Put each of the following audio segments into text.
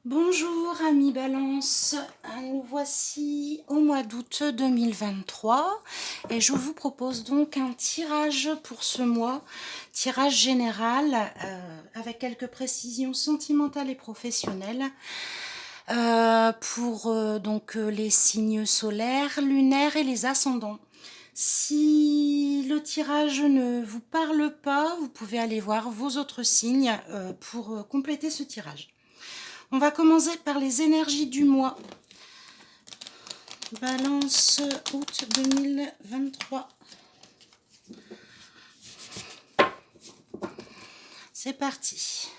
Bonjour amis Balance, nous voici au mois d'août 2023 et je vous propose donc un tirage pour ce mois, tirage général avec quelques précisions sentimentales et professionnelles pour les signes solaires, lunaires et les ascendants. Si le tirage ne vous parle pas, vous pouvez aller voir vos autres signes pour compléter ce tirage. On va commencer par les énergies du mois. Balance août 2023. C'est parti.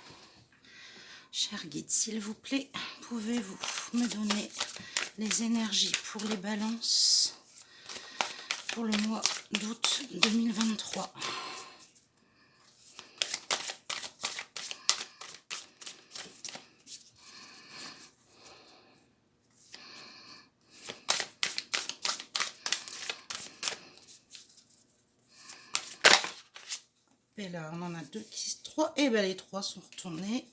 Cher guide, s'il vous plaît, pouvez-vous me donner les énergies pour les balances pour le mois d'août 2023. Et là, on en a deux qui se... Trois. Et bien, les trois sont retournés.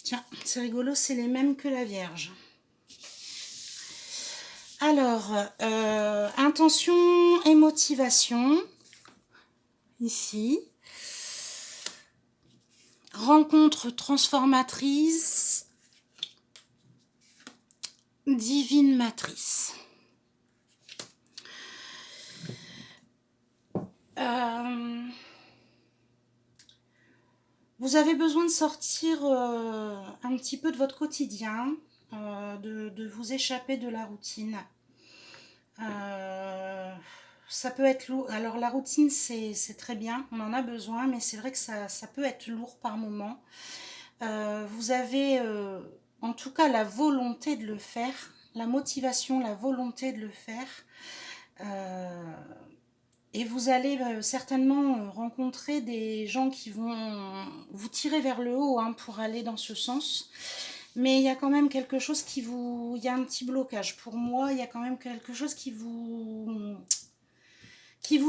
Tiens, c'est rigolo, c'est les mêmes que la Vierge. Alors, intention et motivation. Ici. Rencontre transformatrice. Divine matrice. Vous avez besoin de sortir un petit peu de votre quotidien, de vous échapper de la routine. Ça peut être lourd. Alors la routine, c'est très bien, on en a besoin, mais c'est vrai que ça peut être lourd par moment. Vous avez en tout cas la volonté de le faire, la motivation, la volonté de le faire. Et vous allez certainement rencontrer des gens qui vont vous tirer vers le haut pour aller dans ce sens. Mais il y a quand même quelque chose qui vous... Il y a un petit blocage. Pour moi, il y a quand même quelque chose qui vous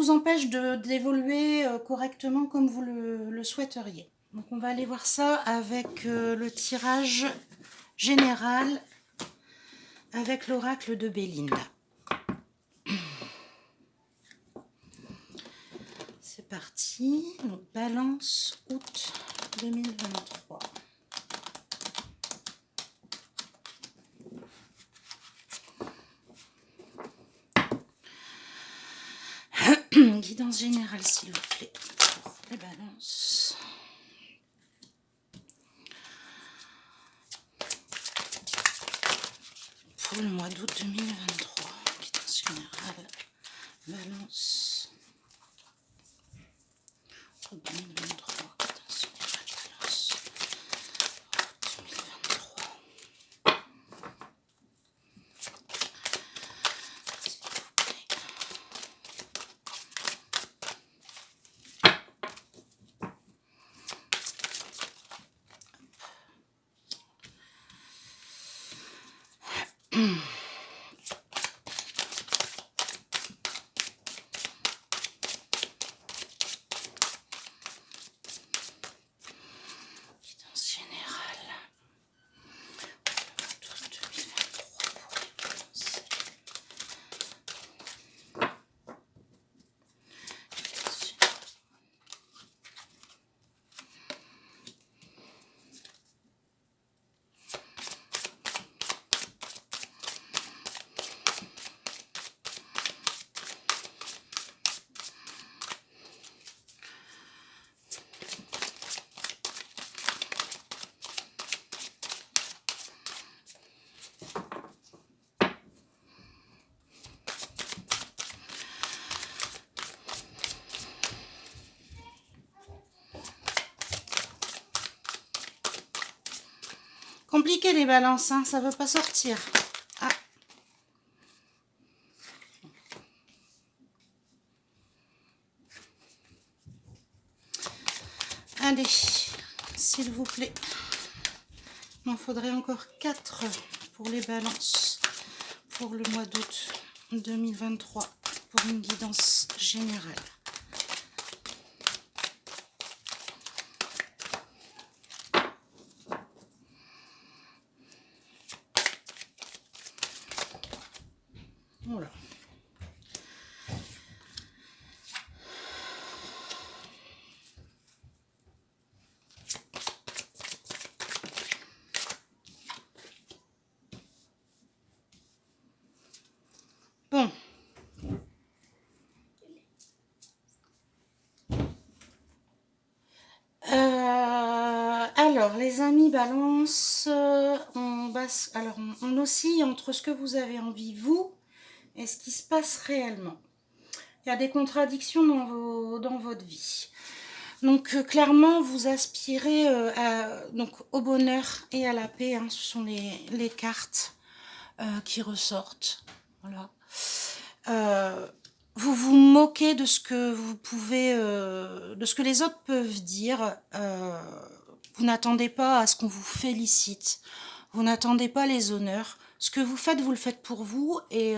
empêche d'évoluer correctement comme vous le souhaiteriez. Donc on va aller voir ça avec le tirage général avec l'oracle de Bélinda. C'est parti, donc balance août 2023. Guidance générale s'il vous plaît pour les balances. Pour le mois d'août 2023, guidance générale, balance. 2023, guidance générale, balance. 2023. S'il vous plaît. Guidance générale. Pour 2023 pour les balances. Guidance générale. Compliqué les balances, ça veut pas sortir. Ah. Allez, s'il vous plaît. Il m'en faudrait encore 4 pour les balances pour le mois d'août 2023 pour une guidance générale. Voilà. Bon. Alors, les amis balance, on oscille entre ce que vous avez envie, vous, et ce qui se passe réellement. Il y a des contradictions dans votre vie. Donc, clairement, vous aspirez donc, au bonheur et à la paix. Hein, ce sont les cartes qui ressortent. Voilà. Vous vous moquez de ce que vous pouvez, de ce que les autres peuvent dire. Vous n'attendez pas à ce qu'on vous félicite. Vous n'attendez pas les honneurs. Ce que vous le faites pour vous et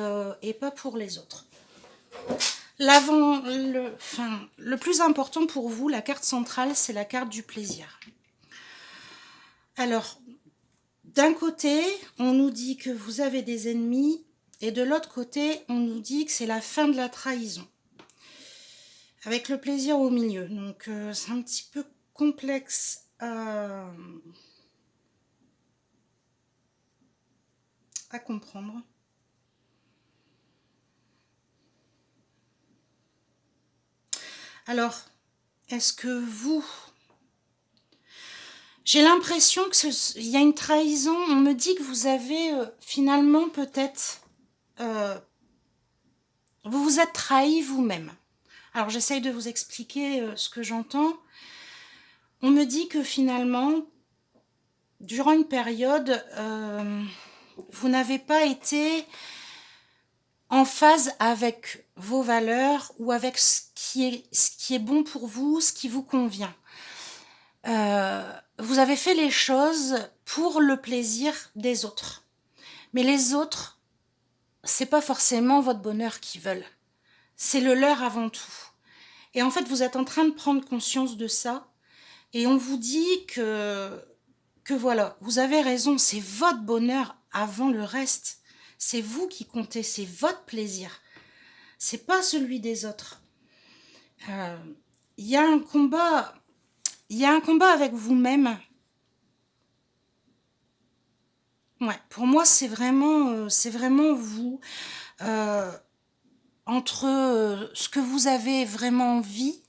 pas pour les autres. Le plus important pour vous, la carte centrale, c'est la carte du plaisir. Alors, d'un côté, on nous dit que vous avez des ennemis, et de l'autre côté, on nous dit que c'est la fin de la trahison. Avec le plaisir au milieu. Donc, c'est un petit peu complexe à comprendre. Alors, est-ce que vous... J'ai l'impression qu'il y a une trahison. On me dit que vous avez finalement peut-être... vous vous êtes trahi vous-même. Alors, j'essaye de vous expliquer ce que j'entends. On me dit que finalement, durant une période, vous n'avez pas été en phase avec vos valeurs ou avec ce qui est bon pour vous, ce qui vous convient. Vous avez fait les choses pour le plaisir des autres. Mais les autres, c'est pas forcément votre bonheur qu'ils veulent. C'est le leur avant tout. Et en fait, vous êtes en train de prendre conscience de ça. Et on vous dit que voilà, vous avez raison, c'est votre bonheur avant le reste. C'est vous qui comptez, c'est votre plaisir. C'est pas celui des autres. Il y a un combat avec vous-même. Ouais, pour moi, c'est vraiment vous. Entre ce que vous avez vraiment envie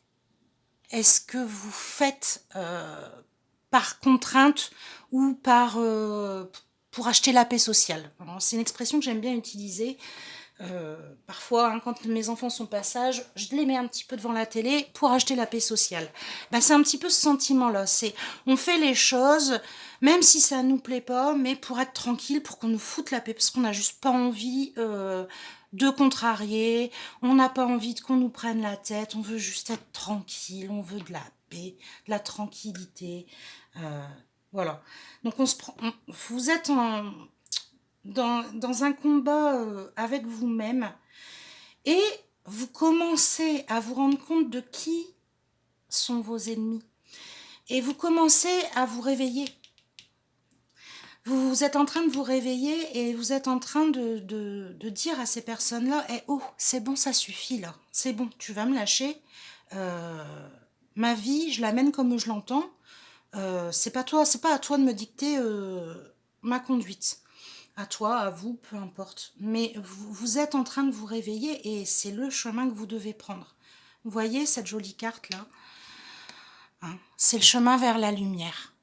et ce que vous faites par contrainte ou pour acheter la paix sociale. C'est une expression que j'aime bien utiliser. Parfois, hein, quand mes enfants sont pas sages, je les mets un petit peu devant la télé pour acheter la paix sociale. Ben, c'est un petit peu ce sentiment-là. On fait les choses, même si ça nous plaît pas, mais pour être tranquille, pour qu'on nous foute la paix, parce qu'on n'a juste pas envie de contrarier, on n'a pas envie qu'on nous prenne la tête, on veut juste être tranquille, on veut de la paix, de la tranquillité. Voilà. Donc vous êtes dans un combat avec vous-même et vous commencez à vous rendre compte de qui sont vos ennemis et vous commencez à vous réveiller. Vous êtes en train de vous réveiller et vous êtes en train de dire à ces personnes-là oh, c'est bon, ça suffit là, c'est bon, tu vas me lâcher. Ma vie, je la mène comme je l'entends. C'est pas à toi de me dicter ma conduite. À toi, à vous, peu importe. Mais vous êtes en train de vous réveiller et c'est le chemin que vous devez prendre. Vous voyez cette jolie carte-là, hein, c'est le chemin vers la lumière.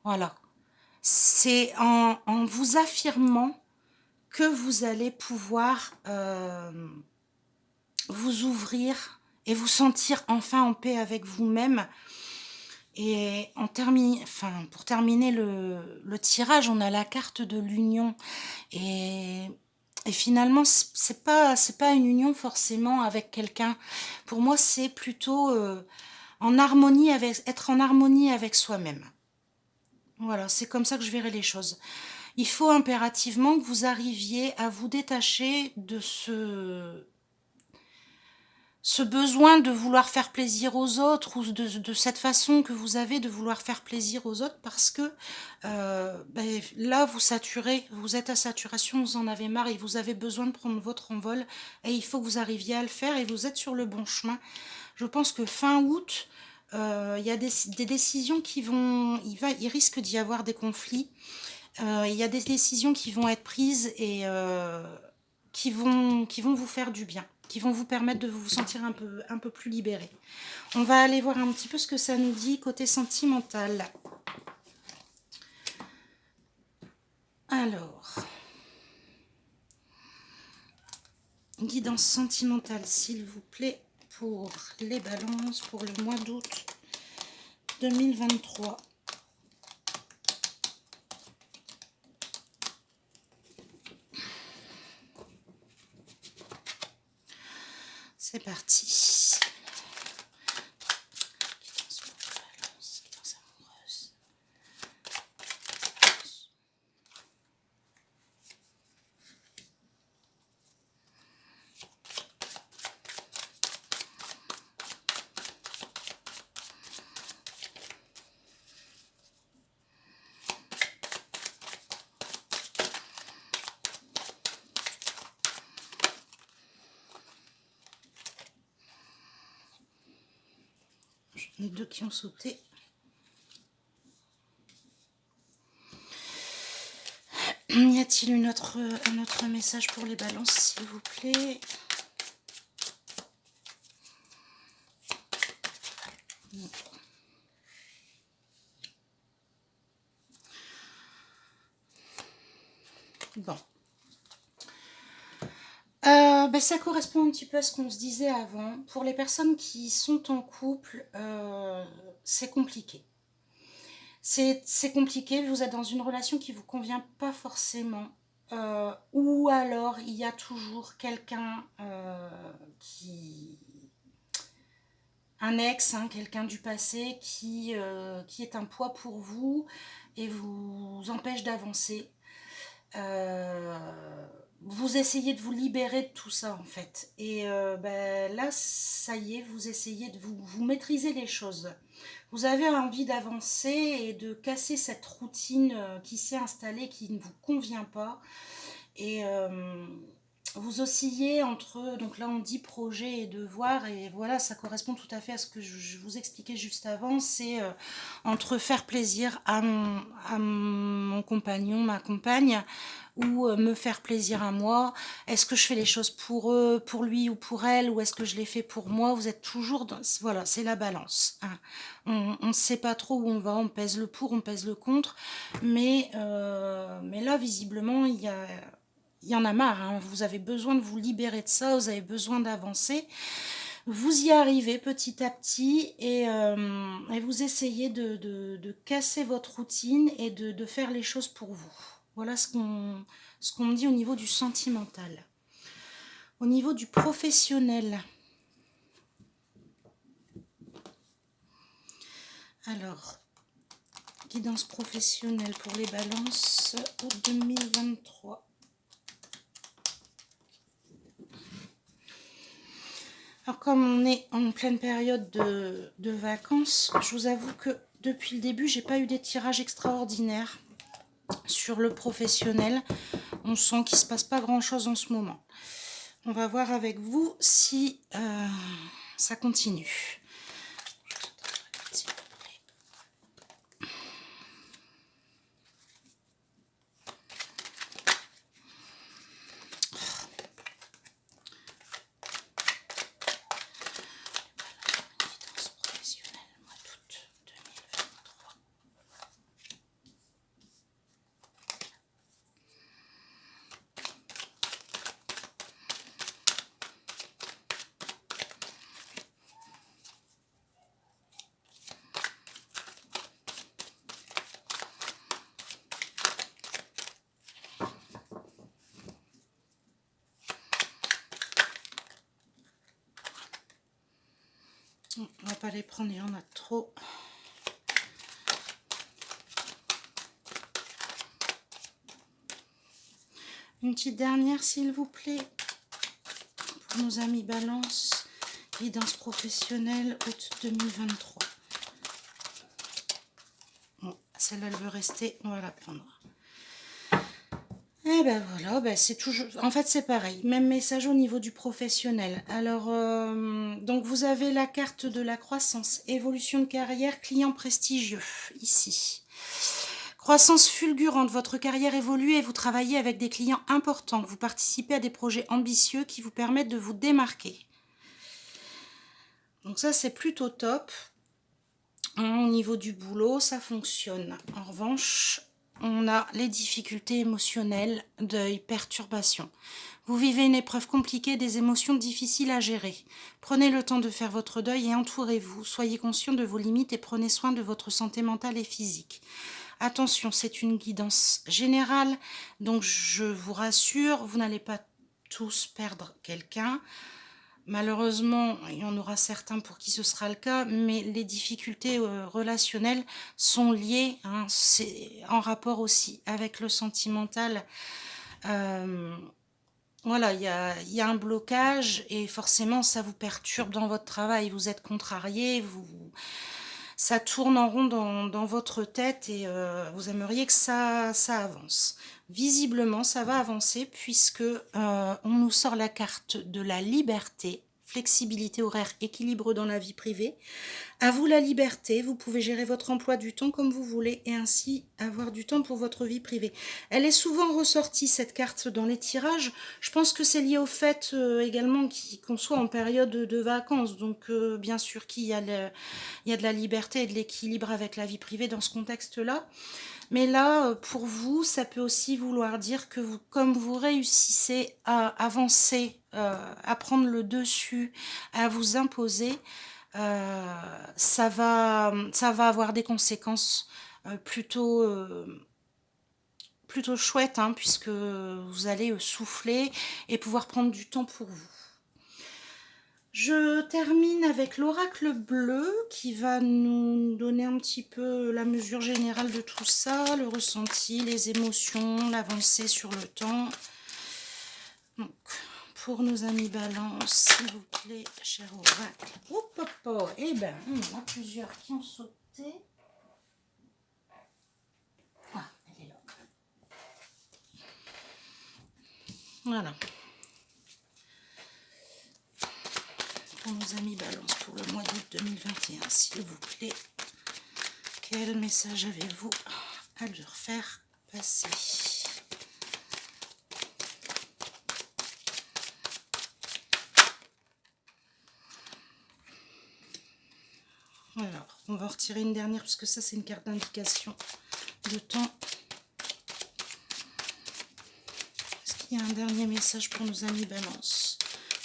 Voilà. C'est en vous affirmant que vous allez pouvoir vous ouvrir et vous sentir enfin en paix avec vous-même. Et pour terminer le tirage, on a la carte de l'union. Et finalement, c'est pas une union forcément avec quelqu'un. Pour moi, c'est plutôt être en harmonie avec soi-même. Voilà, c'est comme ça que je verrai les choses. Il faut impérativement que vous arriviez à vous détacher de ce besoin de vouloir faire plaisir aux autres, ou de cette façon que vous avez de vouloir faire plaisir aux autres, parce que là, vous saturez, vous êtes à saturation, vous en avez marre et vous avez besoin de prendre votre envol, et il faut que vous arriviez à le faire, et vous êtes sur le bon chemin. Je pense que fin août, il y a des décisions qui vont... Il risque d'y avoir des conflits. Il y a des décisions qui vont être prises et qui vont vous faire du bien, qui vont vous permettre de vous sentir un peu plus libéré. On va aller voir un petit peu ce que ça nous dit côté sentimental. Alors, guidance sentimentale, s'il vous plaît, pour les balances, pour le mois d'août 2023. C'est parti. Guidance pour les balances, guidance amoureuse. Les deux qui ont sauté. Y a-t-il un autre message pour les balances, s'il vous plaît? Non. Bon. Ça correspond un petit peu à ce qu'on se disait avant. Pour les personnes qui sont en couple, c'est compliqué. C'est compliqué, vous êtes dans une relation qui ne vous convient pas forcément. Ou alors il y a toujours quelqu'un un ex, hein, quelqu'un du passé qui est un poids pour vous et vous empêche d'avancer. Vous essayez de vous libérer de tout ça en fait. Et là, ça y est, vous essayez de vous maîtriser les choses. Vous avez envie d'avancer et de casser cette routine qui s'est installée, qui ne vous convient pas. Et vous oscillez entre, donc là on dit projet et devoir, et voilà, ça correspond tout à fait à ce que je vous expliquais juste avant, c'est entre faire plaisir à mon compagnon, ma compagne, ou me faire plaisir à moi. Est-ce que je fais les choses pour eux, pour lui ou pour elle, ou est-ce que je les fais pour moi? Vous êtes toujours dans... Voilà, c'est la balance, hein. On ne sait pas trop où on va, on pèse le pour, on pèse le contre, mais là, visiblement, il y en a marre, hein. Vous avez besoin de vous libérer de ça, vous avez besoin d'avancer. Vous y arrivez petit à petit et vous essayez de casser votre routine et de faire les choses pour vous. Voilà ce qu'on me dit au niveau du sentimental. Au niveau du professionnel. Alors, guidance professionnelle pour les balances août 2023. Alors comme on est en pleine période de vacances, je vous avoue que depuis le début, j'ai pas eu des tirages extraordinaires sur le professionnel. On sent qu'il se passe pas grand chose en ce moment. On va voir avec vous si ça continue. On va pas les prendre, il y en a trop. Une petite dernière, s'il vous plaît, pour nos amis Balance. Guidance professionnelle, août 2023. Bon, celle-là, elle veut rester, on va la prendre. Et ben voilà, ben c'est toujours... En fait, c'est pareil. Même message au niveau du professionnel. Alors, donc vous avez la carte de la croissance. Évolution de carrière, client prestigieux, ici. Croissance fulgurante, votre carrière évolue et vous travaillez avec des clients importants. Vous participez à des projets ambitieux qui vous permettent de vous démarquer. Donc ça, c'est plutôt top. Au niveau du boulot, ça fonctionne. En revanche, on a les difficultés émotionnelles, deuil, perturbation. Vous vivez une épreuve compliquée, des émotions difficiles à gérer. Prenez le temps de faire votre deuil et entourez-vous. Soyez conscient de vos limites et prenez soin de votre santé mentale et physique. Attention, c'est une guidance générale, donc je vous rassure, vous n'allez pas tous perdre quelqu'un. Malheureusement, il y en aura certains pour qui ce sera le cas, mais les difficultés relationnelles sont liées, hein, c'est en rapport aussi avec le sentimental. Voilà, il y a un blocage et forcément ça vous perturbe dans votre travail, vous êtes contrarié, ça tourne en rond dans votre tête et vous aimeriez que ça avance. Visiblement, ça va avancer puisque on nous sort la carte de la liberté, flexibilité horaire, équilibre dans la vie privée. À vous la liberté, vous pouvez gérer votre emploi du temps comme vous voulez et ainsi avoir du temps pour votre vie privée. Elle est souvent ressortie, cette carte, dans les tirages. Je pense que c'est lié au fait également qu'on soit en période de vacances. Donc bien sûr qu'il y a il y a de la liberté et de l'équilibre avec la vie privée dans ce contexte-là. Mais là, pour vous, ça peut aussi vouloir dire que vous, comme vous réussissez à avancer, à prendre le dessus, à vous imposer, ça va avoir des conséquences plutôt chouettes, hein, puisque vous allez souffler et pouvoir prendre du temps pour vous. Je termine avec l'oracle bleu qui va nous donner un petit peu la mesure générale de tout ça, le ressenti, les émotions, l'avancée sur le temps. Donc, pour nos amis balance, s'il vous plaît, cher oracle. Hop, hop, hop. Eh ben, on en a plusieurs qui ont sauté. Ah, elle est là. Voilà. Pour nos amis balance pour le mois d'août 2021, s'il vous plaît. Quel message avez-vous à leur faire passer? Alors, on va en retirer une dernière puisque ça c'est une carte d'indication de temps. Est-ce qu'il y a un dernier message pour nos amis balance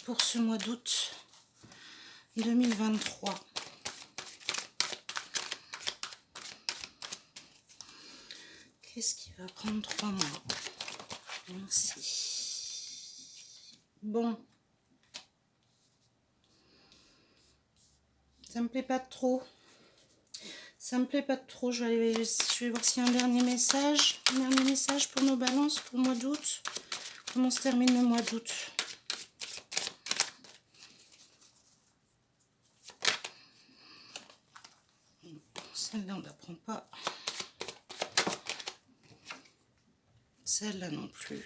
pour ce mois d'août 2023? Qu'est-ce qui va prendre 3 mois? Merci. Bon. Ça me plaît pas trop. Ça me plaît pas trop. Je vais voir s'il y a un dernier message. Un dernier message pour nos balances pour le mois d'août. Comment se termine le mois d'août? Celle-là, on ne la prend pas. Celle-là non plus.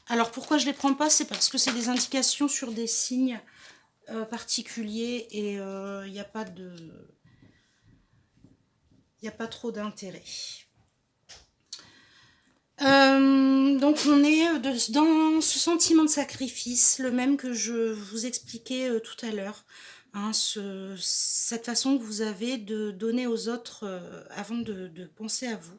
Alors, pourquoi je ne les prends pas? C'est parce que c'est des indications sur des signes particuliers et il n'y a pas de... Il n'y a pas trop d'intérêt. Donc on est dans ce sentiment de sacrifice, le même que je vous expliquais tout à l'heure. Hein, cette façon que vous avez de donner aux autres avant de penser à vous.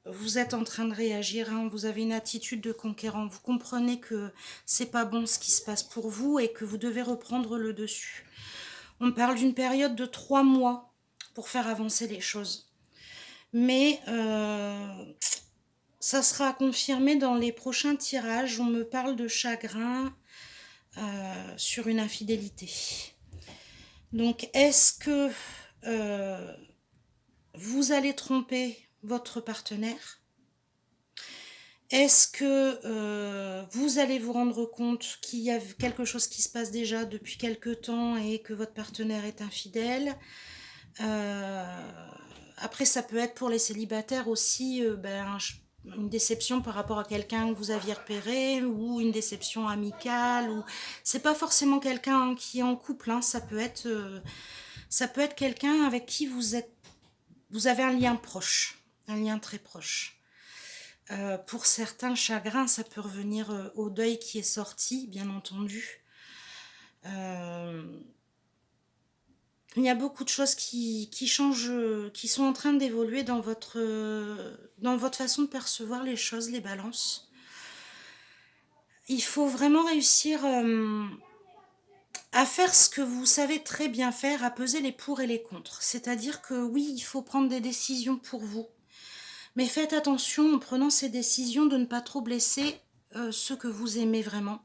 Vous êtes en train de réagir, hein, vous avez une attitude de conquérant, vous comprenez que c'est pas bon ce qui se passe pour vous et que vous devez reprendre le dessus. On parle d'une période de 3 mois pour faire avancer les choses. Mais ça sera confirmé dans les prochains tirages. On me parle de chagrin sur une infidélité. Donc, est-ce que vous allez tromper votre partenaire? Est-ce que vous allez vous rendre compte qu'il y a quelque chose qui se passe déjà depuis quelque temps et que votre partenaire est infidèle? Après, ça peut être pour les célibataires aussi une déception par rapport à quelqu'un que vous aviez repéré ou une déception amicale. Ou c'est pas forcément quelqu'un qui est en couple, hein, ça peut être quelqu'un avec qui vous avez un lien proche, un lien très proche. Pour certains chagrins, ça peut revenir au deuil qui est sorti, bien entendu. Euh, il y a beaucoup de choses qui changent, qui sont en train d'évoluer dans votre façon de percevoir les choses, les balances. Il faut vraiment réussir à faire ce que vous savez très bien faire, à peser les pour et les contre. C'est-à-dire que oui, il faut prendre des décisions pour vous. Mais faites attention en prenant ces décisions de ne pas trop blesser ceux que vous aimez vraiment.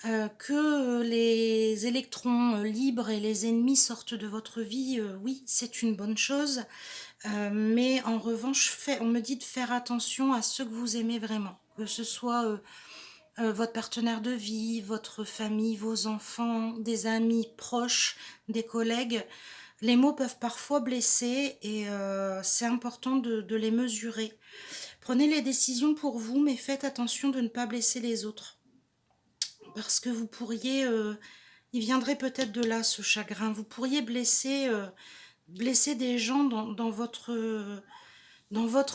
Que les électrons libres et les ennemis sortent de votre vie, oui, c'est une bonne chose. Mais en revanche, on me dit de faire attention à ceux que vous aimez vraiment. Que ce soit votre partenaire de vie, votre famille, vos enfants, des amis proches, des collègues. Les mots peuvent parfois blesser et c'est important de les mesurer. Prenez les décisions pour vous, mais faites attention de ne pas blesser les autres. Parce que vous pourriez, il viendrait peut-être de là ce chagrin, vous pourriez blesser des gens dans votre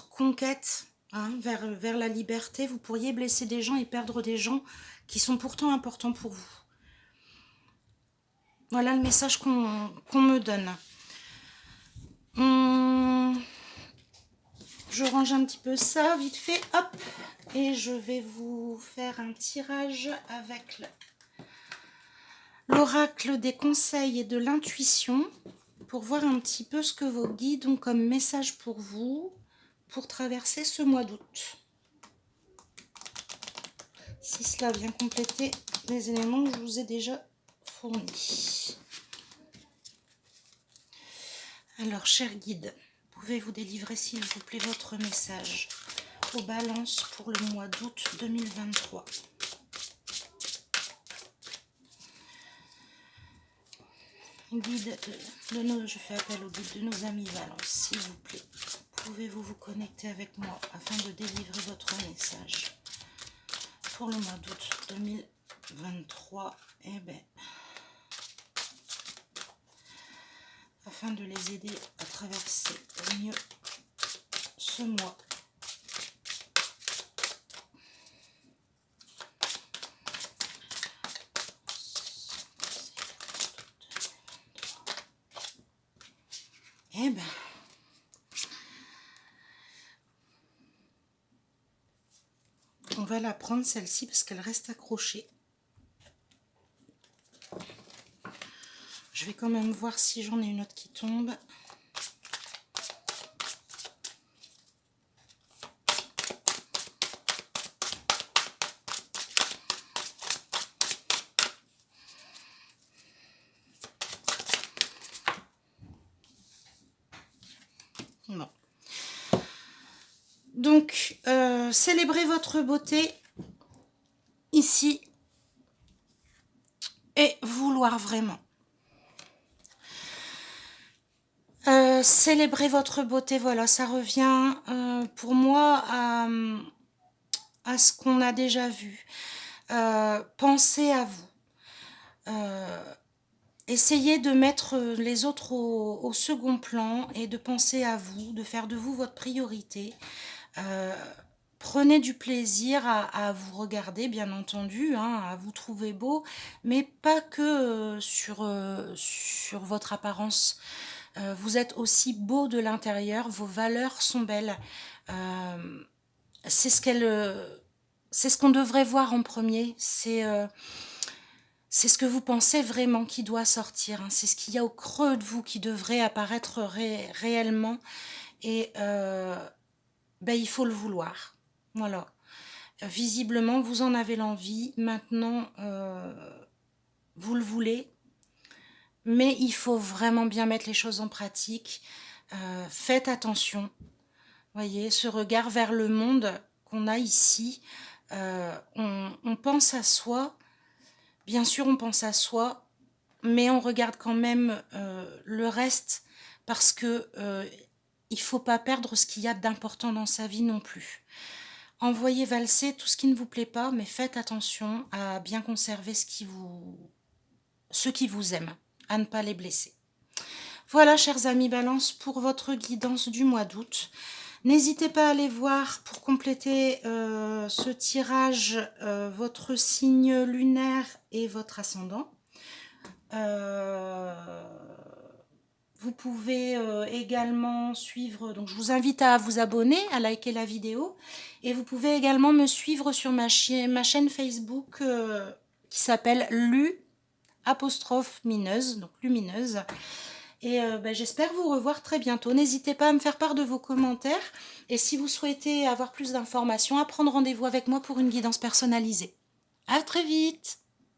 conquête hein, vers la liberté, vous pourriez blesser des gens et perdre des gens qui sont pourtant importants pour vous. Voilà le message qu'on me donne. Je range un petit peu ça vite fait, hop, et je vais vous faire un tirage avec l'oracle des conseils et de l'intuition pour voir un petit peu ce que vos guides ont comme message pour vous pour traverser ce mois d'août. Si cela vient compléter les éléments que je vous ai déjà fournis. Alors, chers guides, pouvez-vous délivrer s'il vous plaît votre message aux balances pour le mois d'août 2023. Guide je fais appel au guide de nos amis Valence, s'il vous plaît. Pouvez-vous vous connecter avec moi afin de délivrer votre message pour le mois d'août 2023 afin de les aider à traverser au mieux ce mois. On va la prendre celle-ci parce qu'elle reste accrochée. Je vais quand même voir si j'en ai une autre qui tombe. Non. Donc, célébrez votre beauté ici et vouloir vraiment. Célébrer votre beauté, voilà, ça revient pour moi à ce qu'on a déjà vu. Pensez à vous. Essayez de mettre les autres au second plan et de penser à vous, de faire de vous votre priorité. Prenez du plaisir à vous regarder, bien entendu, hein, à vous trouver beau, mais pas que sur votre apparence. Vous êtes aussi beau de l'intérieur, vos valeurs sont belles. C'est ce qu'on devrait voir en premier. C'est ce que vous pensez vraiment qui doit sortir. Hein. C'est ce qu'il y a au creux de vous qui devrait apparaître réellement. Et il faut le vouloir. Voilà. Visiblement, vous en avez l'envie. Maintenant, vous le voulez. Mais il faut vraiment bien mettre les choses en pratique. Faites attention. Voyez, ce regard vers le monde qu'on a ici, on pense à soi, bien sûr on pense à soi, mais on regarde quand même le reste parce que il faut pas perdre ce qu'il y a d'important dans sa vie non plus. Envoyez valser tout ce qui ne vous plaît pas, mais faites attention à bien conserver ceux qui vous aiment, à ne pas les blesser. Voilà, chers amis Balance, pour votre guidance du mois d'août. N'hésitez pas à aller voir pour compléter ce tirage votre signe lunaire et votre ascendant. Vous pouvez également suivre, donc je vous invite à vous abonner, à liker la vidéo, et vous pouvez également me suivre sur ma chaîne Facebook qui s'appelle Lu'_mineuse, donc lumineuse. Et j'espère vous revoir très bientôt. N'hésitez pas à me faire part de vos commentaires, et si vous souhaitez avoir plus d'informations, à prendre rendez-vous avec moi pour une guidance personnalisée. À très vite!